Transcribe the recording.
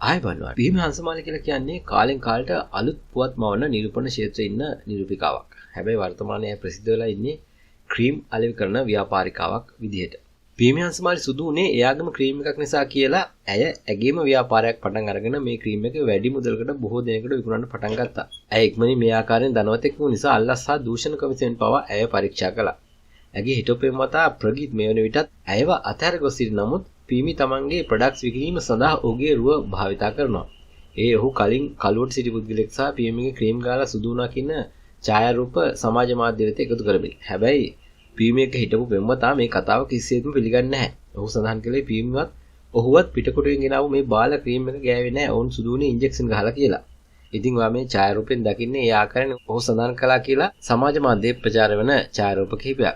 ආය බලනවා. පිහිමි හංසමාලි කියලා කියන්නේ කාලෙන් කාලට අලුත් පුවත් මවන නිරූපණ ක්ෂේත්‍රයේ ඉන්න නිරූපිකාවක්. හැබැයි වර්තමානයේ ප්‍රසිද්ධ වෙලා ඉන්නේ ක්‍රීම් අලෙවි කරන ව්‍යාපාරිකාවක් විදිහට. පිහිමි හංසමාලි සුදු උනේ එයාගේම ක්‍රීම් එකක් නිසා කියලා ඇය ඇගේම ව්‍යාපාරයක් පටන් අරගෙන මේ ක්‍රීම් එක වැඩි මුදලකට බොහෝ දෙනෙකුට විකුණන්න පටන් ගත්තා. ඇය ඉක්මනින් මේ ආකාරයෙන් ධනවතෙක් වූ නිසා අල්ලස් සහ දූෂණ කමිසයෙන් පවා ඇය පරීක්ෂා කළා. ඇගේ හිටපු මතා ප්‍රගීත් මේ වන විටත් ඇයව අතහැර ගොස් සිටි නමුත් පිහිමි තමන්ගේ ප්‍රොඩක්ට්ස් විකිණීම සඳහා ඔහුගේ රුව භාවිතා කරනවා. ඔහු කලින් කලුවට සිටි පුද්ගලෙක් සහ පිහිමිගේ ක්‍රීම් ගාලා සුදු වුණා කියන ඡායාරූප සමාජ මාධ්‍ය වෙත එකතු කරමින්. හැබැයි පිහිමියක හිටපු පෙම්වතා මේ කතාව කිසිසේත්ම පිළිගන්නේ නැහැ. ඔහු සඳහන් කළේ පිහිමිවත් ඔහුවත් පිටකොටුවෙන් ගෙනාවු මේ බාල ක්‍රීම් එක ගෑවේ නැහැ. ඔවුන් සුදු වුණේ ඉන්ජෙක්ෂන් ගහලා කියලා. ඉතින් ඔයා මේ ඡායාරූපෙන් දකින්නේ ඒ ආකාරයෙන් ඔහු සඳහන් කළා කියලා සමාජ මාධ්‍යයේ ප්‍රචාර වෙන ඡායාරූප කිහිපයක්.